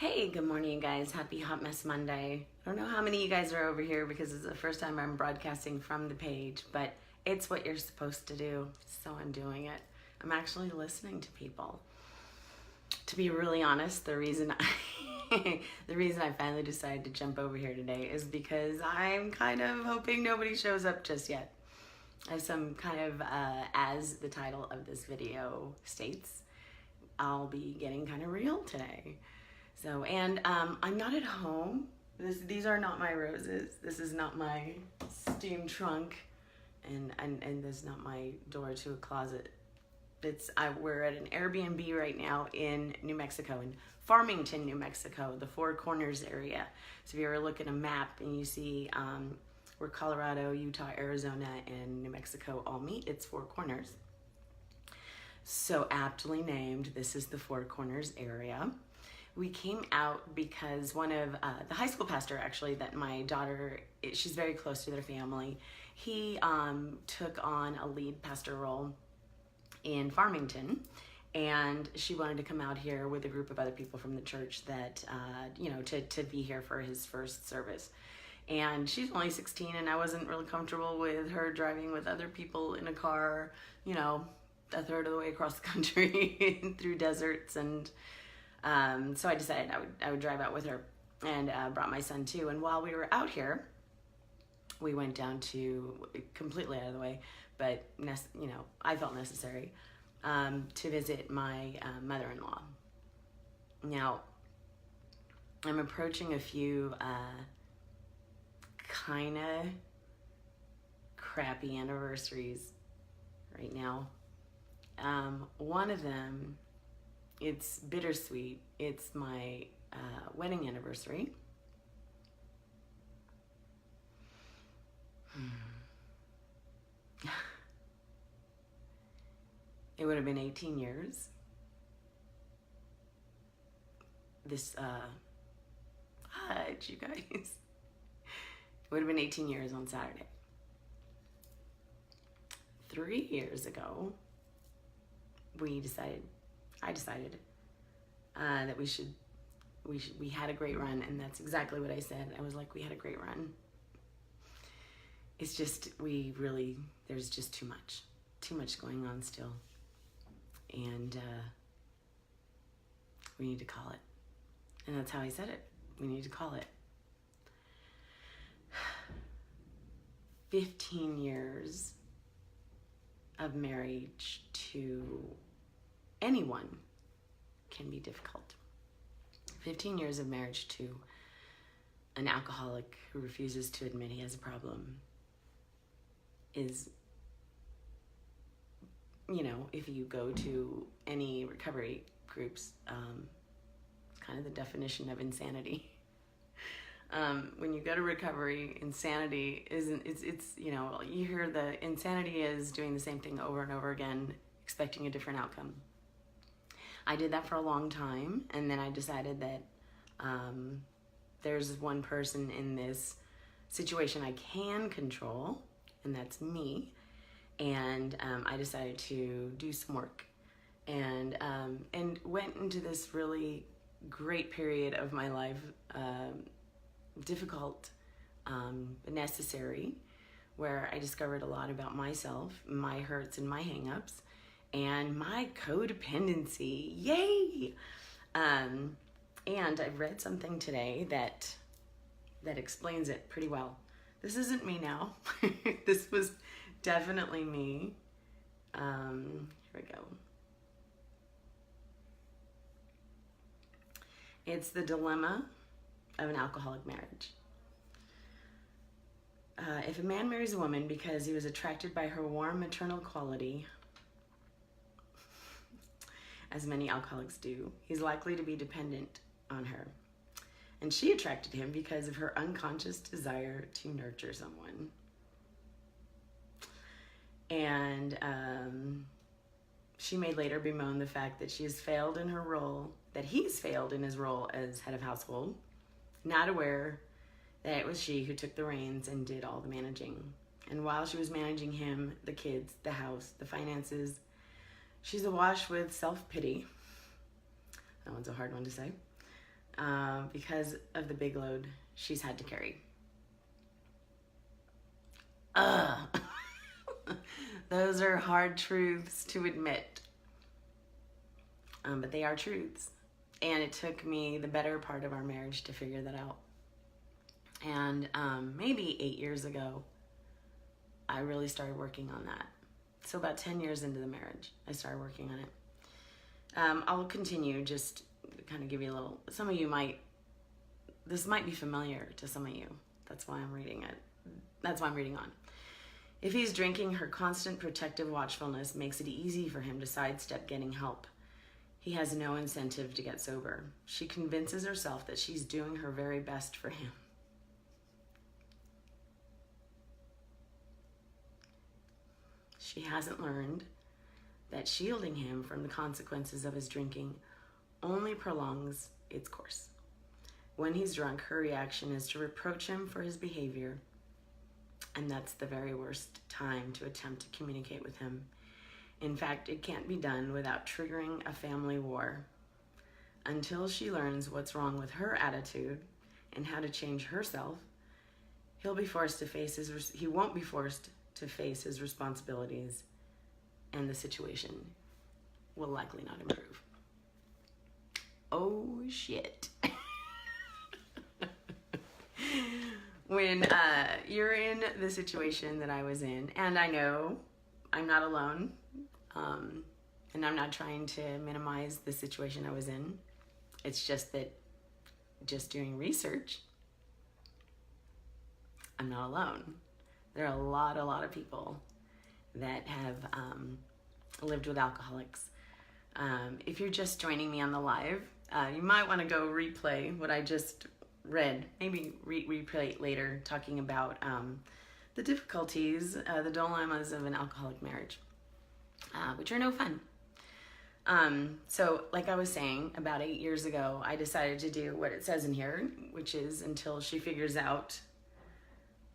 Hey, good morning, guys. Happy Hot Mess Monday. I don't know how many of you guys are over here because it's the first time I'm broadcasting from the page, but it's what you're supposed to do, so I'm doing it. I'm actually listening to people. To be really honest, the reason I finally decided to jump over here today is because I'm kind of hoping nobody shows up just yet. I have some kind of, as the title of this video states, I'll be getting kind of real today. So, and I'm not at home. These are not my roses. This is not my steam trunk, and this is not my door to a closet. We're at an Airbnb right now in New Mexico, in Farmington, New Mexico, the Four Corners area. So if you ever look at a map and you see where Colorado, Utah, Arizona, and New Mexico all meet, it's Four Corners. So aptly named, this is the Four Corners area. We came out because one of the high school pastor, actually, that my daughter, she's very close to their family. He took on a lead pastor role in Farmington, and she wanted to come out here with a group of other people from the church that, to be here for his first service. And she's only 16, and I wasn't really comfortable with her driving with other people in a car, a third of the way across the country through deserts. And so I decided I would drive out with her, and brought my son too. And while we were out here, we went down to, completely out of the way, but I felt necessary to visit my mother-in-law. Now, I'm approaching a few kind of crappy anniversaries right now. One of them, it's bittersweet. It's my wedding anniversary. It would have been 18 years. Hi, you guys. It would have been 18 years on Saturday. 3 years ago, I decided that we had a great run, and that's exactly what I said. I was like, we had a great run. It's just, there's just too much going on still. And we need to call it. And that's how I said it. We need to call it. 15 years of marriage to anyone can be difficult. 15 years of marriage to an alcoholic who refuses to admit he has a problem is, if you go to any recovery groups, kind of the definition of insanity. When you go to recovery, insanity you hear the insanity is doing the same thing over and over again, expecting a different outcome. I did that for a long time, and then I decided that there's one person in this situation I can control, and that's me. And I decided to do some work, and went into this really great period of my life, difficult but necessary, where I discovered a lot about myself, my hurts and my hang-ups, and my codependency. Yay! And I read something today that explains it pretty well. This isn't me now. This was definitely me. Here we go. It's the dilemma of an alcoholic marriage. If a man marries a woman because he was attracted by her warm maternal quality, as many alcoholics do, he's likely to be dependent on her. And she attracted him because of her unconscious desire to nurture someone. And she may later bemoan the fact that she has failed in her role, that he's failed in his role as head of household, not aware that it was she who took the reins and did all the managing. And while she was managing him, the kids, the house, the finances, she's awash with self-pity. That one's a hard one to say. because of the big load she's had to carry. Ugh. Those are hard truths to admit. But they are truths. And it took me the better part of our marriage to figure that out. And maybe 8 years ago, I really started working on that. So about 10 years into the marriage, I started working on it. I'll continue, just kind of give you a little, some of you this might be familiar to some of you. That's why I'm reading it. That's why I'm reading on. If he's drinking, her constant protective watchfulness makes it easy for him to sidestep getting help. He has no incentive to get sober. She convinces herself that she's doing her very best for him. She hasn't learned that shielding him from the consequences of his drinking only prolongs its course. When he's drunk, her reaction is to reproach him for his behavior, and that's the very worst time to attempt to communicate with him. In fact, it can't be done without triggering a family war. Until she learns what's wrong with her attitude and how to change herself, he won't be forced to face his responsibilities, and the situation will likely not improve. Oh shit. When you're in the situation that I was in, and I know I'm not alone, and I'm not trying to minimize the situation I was in. It's just that just doing research, I'm not alone. There are a lot of people that have lived with alcoholics. If you're just joining me on the live, you might want to go replay what I just read. Maybe replay it later, talking about the difficulties, the dilemmas of an alcoholic marriage, which are no fun. So like I was saying, about 8 years ago, I decided to do what it says in here, which is until she figures out,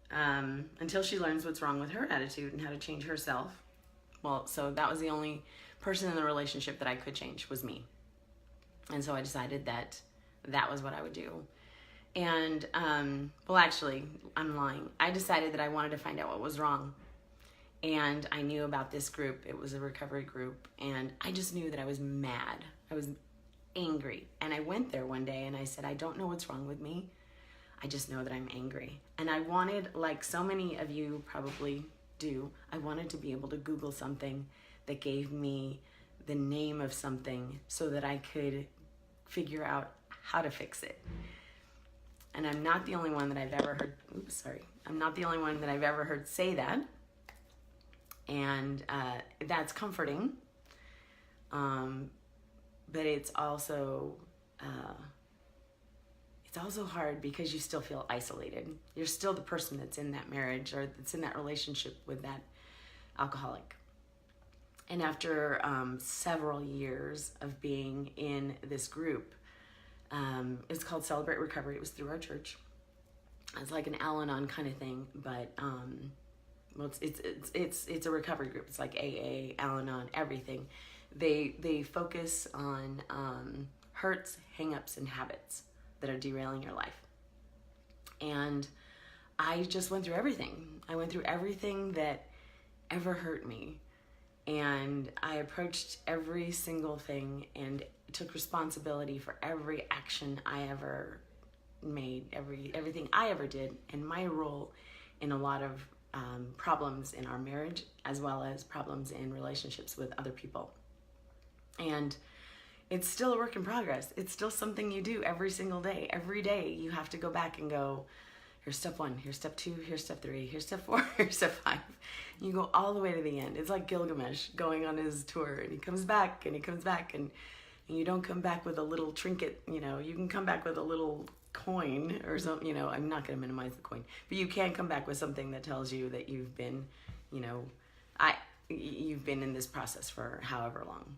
until she learns what's wrong with her attitude and how to change herself. Well, so that was the only person in the relationship that I could change, was me. And so I decided that that was what I would do. And, well, actually, I'm lying. I decided that I wanted to find out what was wrong. And I knew about this group. It was a recovery group. And I just knew that I was mad. I was angry. And I went there one day and I said, I don't know what's wrong with me. I just know that I'm angry. And I wanted, like so many of you probably do, I wanted to be able to Google something that gave me the name of something so that I could figure out how to fix it. And I'm not the only one that I've ever heard, I'm not the only one that I've ever heard say that. And that's comforting. But it's also hard because you still feel isolated. You're still the person that's in that marriage or that's in that relationship with that alcoholic. And after several years of being in this group, it's called Celebrate Recovery. It was through our church. It's like an Al-Anon kind of thing, but well, it's a recovery group. It's like AA, Al-Anon, everything. They focus on hurts, hang-ups, and habits that are derailing your life. And I just went through everything. I went through everything that ever hurt me. And I approached every single thing and took responsibility for every action I ever made, everything I ever did, and my role in a lot of problems in our marriage, as well as problems in relationships with other people. And it's still a work in progress. It's still something you do every single day. Every day you have to go back and go, here's step 1, here's step 2, here's step 3, here's step 4, here's step 5. And you go all the way to the end. It's like Gilgamesh going on his tour, and he comes back, and you don't come back with a little trinket, you can come back with a little coin or something, I'm not going to minimize the coin, but you can come back with something that tells you that you've been, you've been in this process for however long.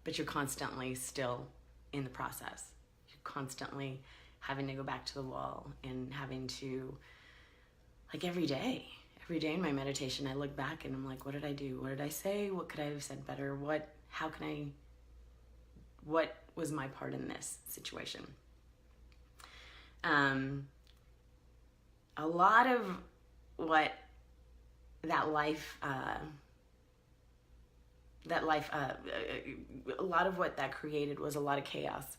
But you're constantly still in the process. You're constantly having to go back to the wall and having to, like every day in my meditation, I look back and I'm like, what did I do? What did I say? What could I have said better? What what was my part in this situation? A lot of what a lot of what that created was a lot of chaos.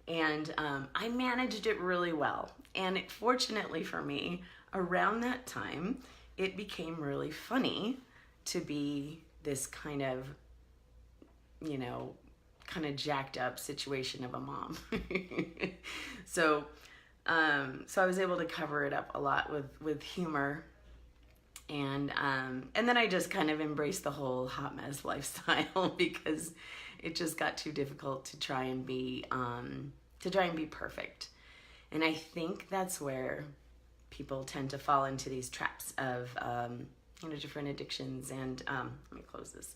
And I managed it really well. And fortunately for me, around that time, it became really funny to be this kind of, kind of jacked up situation of a mom. So I was able to cover it up a lot with humor. And then I just kind of embraced the whole hot mess lifestyle because it just got too difficult to try and be perfect. And I think that's where people tend to fall into these traps of different addictions and let me close this.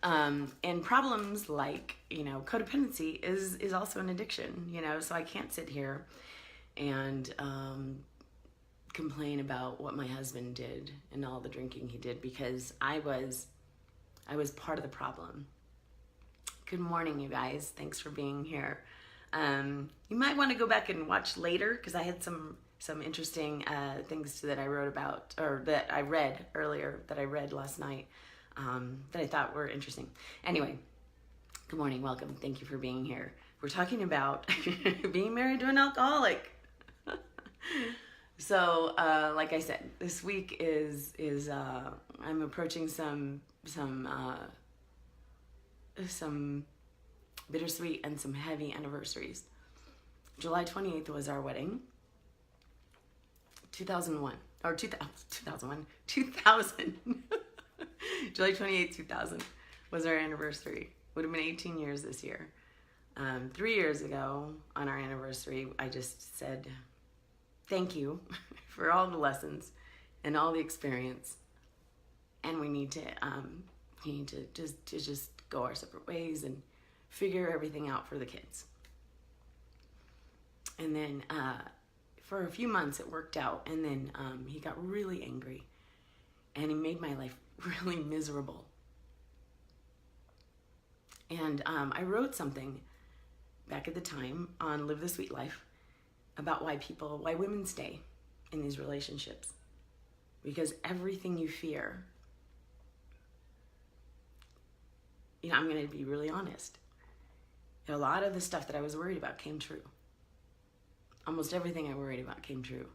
And problems like codependency is also an addiction. So I can't sit here and complain about what my husband did and all the drinking he did, because I was part of the problem. Good morning, you guys. Thanks for being here. You might want to go back and watch later, because I had some interesting things that I wrote about, or that I read earlier, that I read last night, that I thought were interesting. Anyway, good morning, welcome. Thank you for being here. We're talking about being married to an alcoholic. So, like I said, this week is I'm approaching some bittersweet and some heavy anniversaries. July 28th was our wedding. 2001. July 28th, 2000 was our anniversary. Would have been 18 years this year. 3 years ago on our anniversary, I just said, thank you for all the lessons and all the experience. And we need to just go our separate ways and figure everything out for the kids. And then for a few months it worked out, and then he got really angry and he made my life really miserable. And I wrote something back at the time on Live the Sweet Life about why women stay in these relationships. Because everything you fear, I'm going to be really honest. A lot of the stuff that I was worried about came true. Almost everything I worried about came true.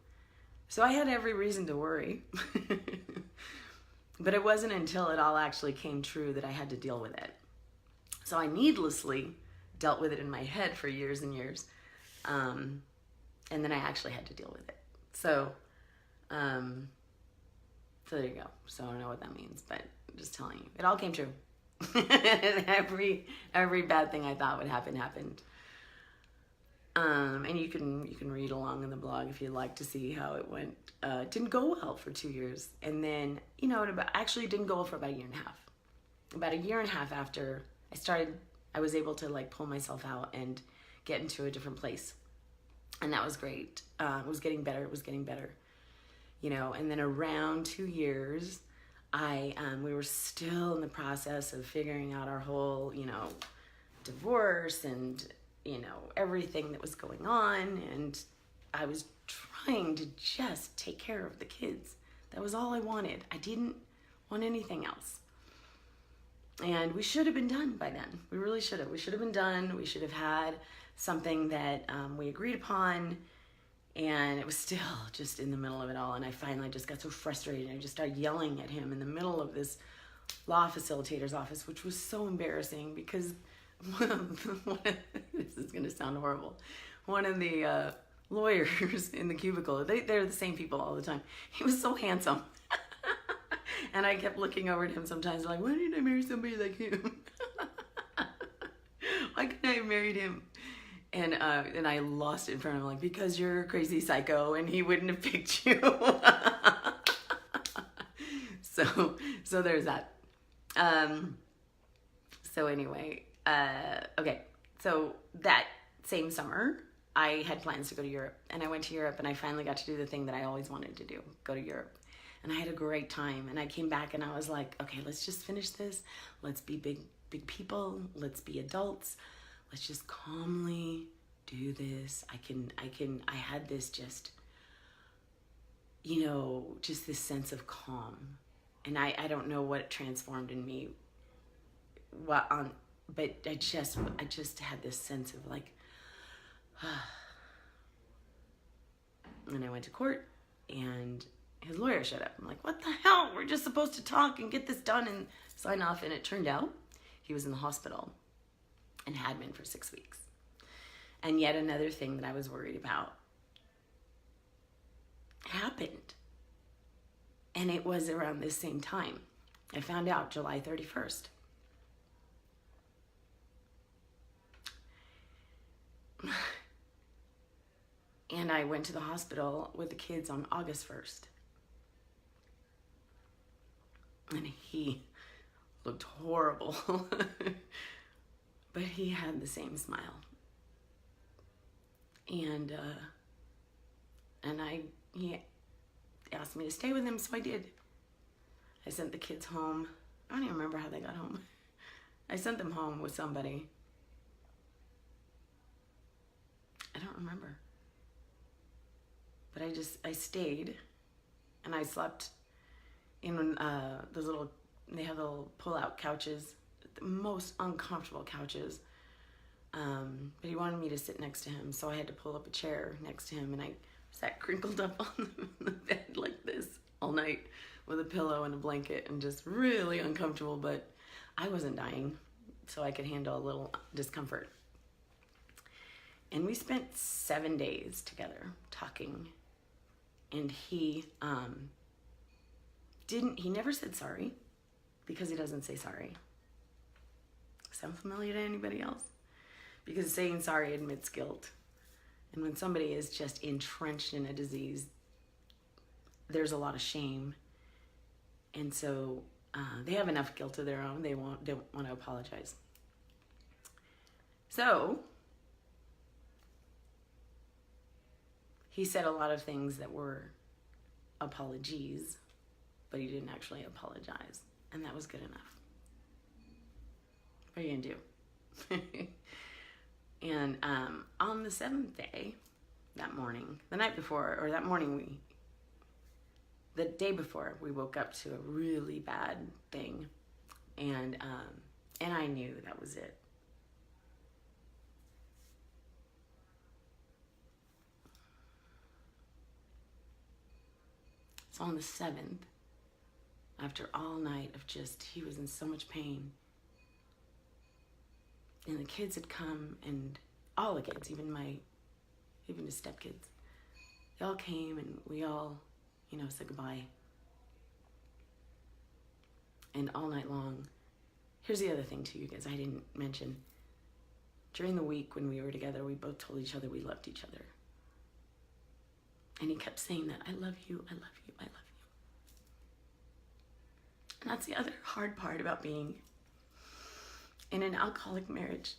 So I had every reason to worry. But it wasn't until it all actually came true that I had to deal with it. So I needlessly dealt with it in my head for years and years. And then I actually had to deal with it. So there you go. So I don't know what that means, but I'm just telling you. It all came true. every bad thing I thought would happen happened. And you can read along in the blog if you'd like to see how it went. It didn't go well for 2 years. And then, it actually didn't go well for about a year and a half. About a year and a half after I was able to pull myself out and get into a different place. And that was great. It was getting better. And then around 2 years, we were still in the process of figuring out our whole, divorce and, everything that was going on. And I was trying to just take care of the kids. That was all I wanted. I didn't want anything else. And we should have been done by then. We really should have. We should have been done. We should have had something that we agreed upon. And it was still just in the middle of it all. And I finally just got so frustrated. I just started yelling at him in the middle of this law facilitator's office, which was so embarrassing because this is going to sound horrible. One of the lawyers in the cubicle, they're the same people all the time. He was so handsome. And I kept looking over at him sometimes like, why didn't I marry somebody like him? Why couldn't I have married him? And I lost it in front of him, like, because you're a crazy psycho and he wouldn't have picked you. So there's that. So anyway, okay. So that same summer, I had plans to go to Europe, and I went to Europe, and I finally got to do the thing that I always wanted to do, go to Europe. And I had a great time, and I came back and I was like, okay, let's just finish this. Let's be big big people. Let's be adults. Let's just calmly do this. I had this just, just this sense of calm. And I don't know what transformed in me, but I just had this sense of like, and I went to court, and his lawyer showed up. I'm like, what the hell? We're just supposed to talk and get this done and sign off. And it turned out he was in the hospital and had been for 6 weeks. And yet another thing that I was worried about happened. And it was around this same time. I found out July 31st. And I went to the hospital with the kids on August 1st. And he looked horrible. But he had the same smile. And he asked me to stay with him, so I did. I sent the kids home. I don't even remember how they got home. I sent them home with somebody. I don't remember. But I stayed, and I slept in they have little pull-out couches, the most uncomfortable couches. But he wanted me to sit next to him, so I had to pull up a chair next to him, and I sat crinkled up on the bed like this all night with a pillow and a blanket, and just really uncomfortable, but I wasn't dying, so I could handle a little discomfort. And we spent 7 days together talking, and he never said sorry, because he doesn't say sorry. Sound familiar to anybody else? Because saying sorry admits guilt. And when somebody is just entrenched in a disease, there's a lot of shame. And so they have enough guilt of their own. They don't want to apologize. So he said a lot of things that were apologies, but he didn't actually apologize. And that was good enough. What are you going to do? And on the 7th day, that morning, the night before, or that morning, the day before, we woke up to a really bad thing. And I knew that was it. So on the 7th, after all night of he was in so much pain, and the kids had come, and all the kids, even his stepkids, they all came, and we all, said goodbye. And all night long, here's the other thing too, you guys, I didn't mention. During the week when we were together, we both told each other we loved each other. And he kept saying that, I love you, I love you, I love you. And that's the other hard part about being in an alcoholic marriage.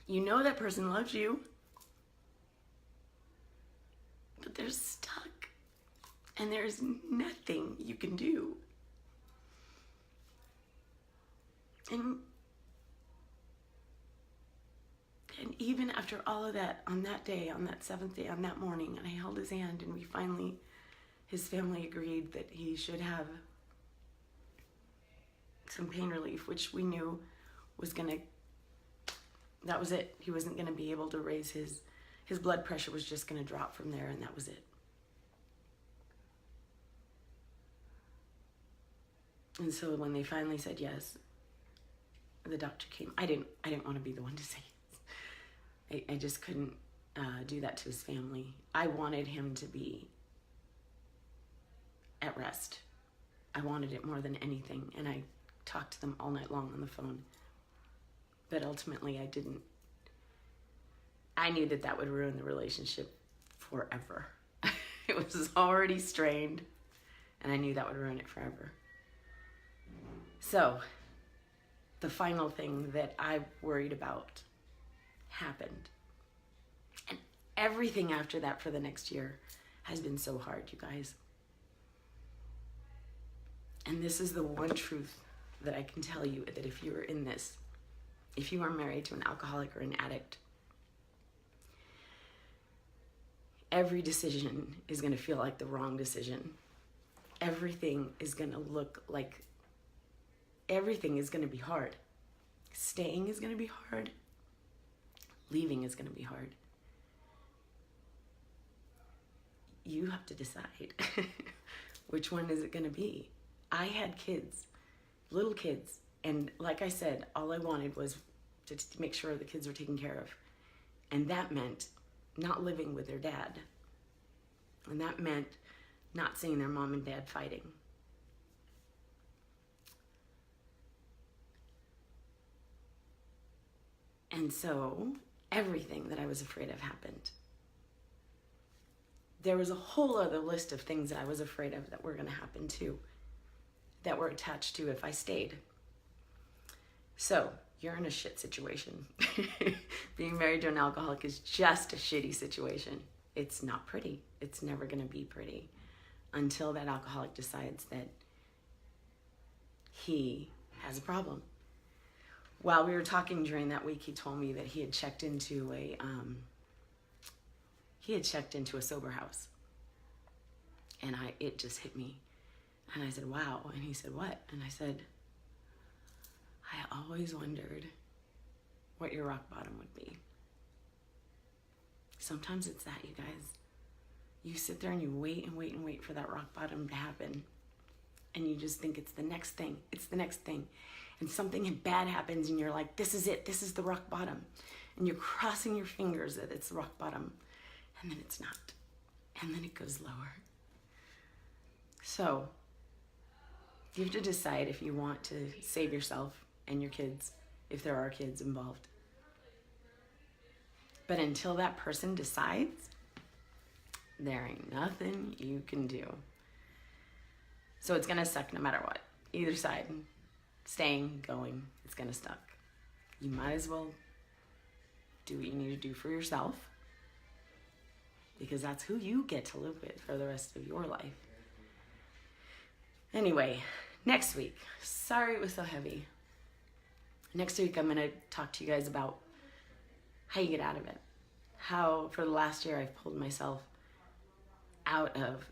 You know that person loves you, but they're stuck, and there's nothing you can do. And even after all of that, on that day, on that 7th day, on that morning, and I held his hand, and his family agreed that he should have some pain relief, which we knew that was it. He wasn't going to be able to raise his blood pressure was just going to drop from there, and that was it. And so when they finally said yes, the doctor came. I didn't want to be the one to say yes. I just couldn't do that to his family. I wanted him to be at rest. I wanted it more than anything, and I talked to them all night long on the phone. But ultimately, I didn't. I knew that would ruin the relationship forever. It was already strained, and I knew that would ruin it forever. So, the final thing that I worried about happened. And everything after that for the next year has been so hard, you guys. And this is the one truth that I can tell you, that if you are in this, if you are married to an alcoholic or an addict, every decision is going to feel like the wrong decision. Everything is going to look like, everything is going to be hard. Staying is going to be hard. Leaving is going to be hard. You have to decide which one is it going to be. I had kids, little kids, and like I said, all I wanted was to make sure the kids were taken care of. And that meant not living with their dad. And that meant not seeing their mom and dad fighting. And so everything that I was afraid of happened. There was a whole other list of things that I was afraid of that were going to happen too, that were attached to if I stayed. So you're in a shit situation. Being married to an alcoholic is just a shitty situation. It's not pretty. It's never going to be pretty until that alcoholic decides that he has a problem. While we were talking during that week, he told me that he had checked into a sober house. And it just hit me. And I said, wow. And he said, what? And I said, I always wondered what your rock bottom would be. Sometimes it's that, you guys. You sit there and you wait and wait and wait for that rock bottom to happen. And you just think it's the next thing. It's the next thing. And something bad happens and you're like, this is it. This is the rock bottom. And you're crossing your fingers that it's the rock bottom. And then it's not. And then it goes lower. So you have to decide if you want to save yourself and your kids, if there are kids involved. But until that person decides, there ain't nothing you can do. So it's going to suck no matter what. Either side, staying, going, it's going to suck. You might as well do what you need to do for yourself, because that's who you get to live with for the rest of your life. Anyway, next week, sorry it was so heavy. Next week, I'm going to talk to you guys about how you get out of it. How, for the last year, I've pulled myself out of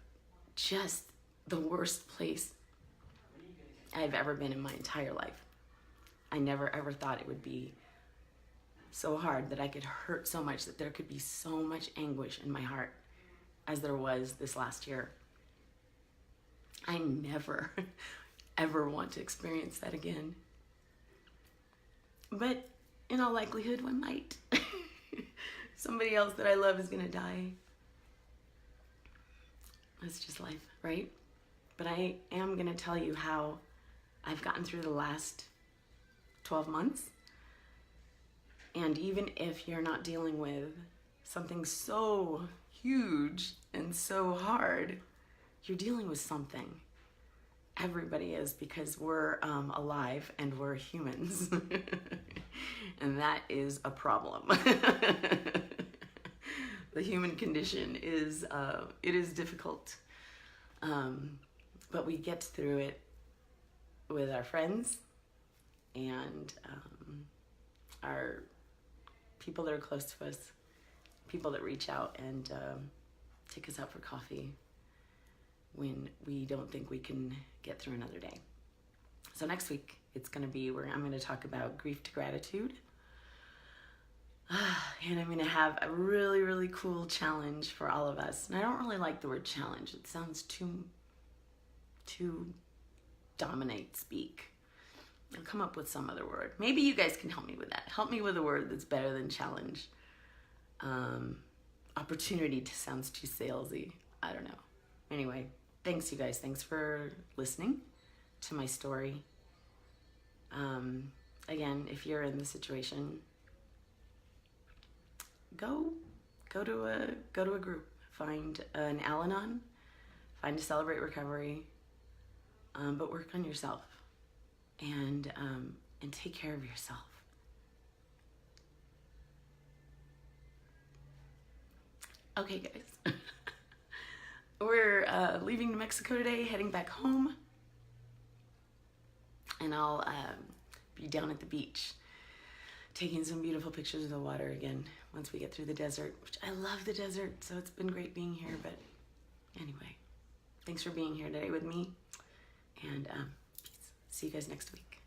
just the worst place I've ever been in my entire life. I never ever thought it would be so hard, that I could hurt so much, that there could be so much anguish in my heart as there was this last year. I never ever want to experience that again. But in all likelihood, one might. Somebody else that I love is going to die. That's just life, right? But I am going to tell you how I've gotten through the last 12 months. And even if you're not dealing with something so huge and so hard, you're dealing with something. Everybody is, because we're alive and we're humans. And that is a problem. The human condition is, it is difficult. But we get through it with our friends and our people that are close to us, people that reach out and take us out for coffee when we don't think we can get through another day. So next week, it's going to be where I'm going to talk about grief to gratitude. And I'm going to have a really, really cool challenge for all of us. And I don't really like the word challenge. It sounds too dominate speak. I'll come up with some other word. Maybe you guys can help me with that. Help me with a word that's better than challenge. Opportunity sounds too salesy. I don't know. Anyway, thanks you guys. Thanks for listening to my story. Again, if you're in the situation, go to a group. Find an Al-Anon. Find a Celebrate Recovery. But work on yourself. And take care of yourself. Okay, guys. We're leaving New Mexico today, heading back home. And I'll be down at the beach taking some beautiful pictures of the water again once we get through the desert, which I love the desert, so it's been great being here. But anyway, thanks for being here today with me, and peace. See you guys next week.